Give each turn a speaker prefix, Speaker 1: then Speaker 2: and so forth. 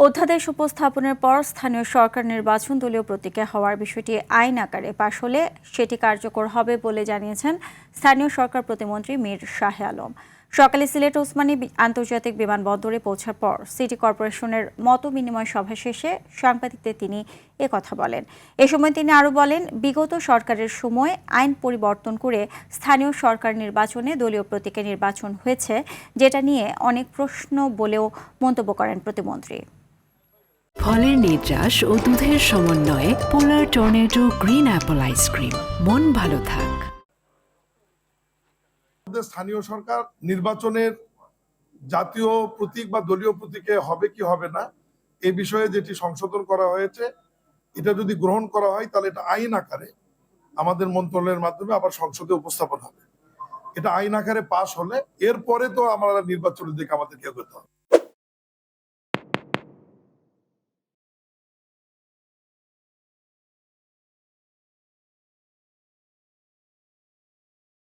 Speaker 1: অধ্যাদেশ উপস্থাপনের পর স্থানীয় সরকার নির্বাচন দলীয় প্রতীকে হওয়ার বিষয়টি আইন আকারে পাশ হলে সেটি কার্যকর হবে বলে জানিয়েছেন স্থানীয় সরকার প্রতিমন্ত্রী মীর শাহে আলম। সকালে সিলেট ওসমানী আন্তর্জাতিক বিমানবন্দরে পৌঁছার পর সিটি কর্পোরেশনের মত বিনিময় সভা শেষে সাংবাদিকদের তিনি একথা বলেন। এ সময় তিনি আরও বলেন, বিগত সরকারের সময় আইন পরিবর্তন করে স্থানীয় সরকার নির্বাচনে দলীয় প্রতীকে নির্বাচন হয়েছে, যেটা নিয়ে অনেক প্রশ্ন বলেও মন্তব্য করেন প্রতিমন্ত্রী।
Speaker 2: ফলের নির্যাস ও দুধের সমন্বয়ে পোলার টর্নেডো গ্রিন অ্যাপল আইসক্রিম। মন ভালো থাক।
Speaker 3: স্থানীয় সরকার নির্বাচনের জাতীয় প্রতীক বা দলীয় প্রতীকে হবে কি হবে না এই বিষয়ে যেটি সংশোধন করা হয়েছে, এটা যদি গ্রহণ করা হয় তাহলে এটা আইন আকারে আমাদের মন্ত্রণালয়ের মাধ্যমে আবার সংসদে উপস্থাপন হবে। এটা আইন আকারে পাশ হলে এরপরে তো আমরা নির্বাচনের দিকে আমাদেরকে এগোতে হবে।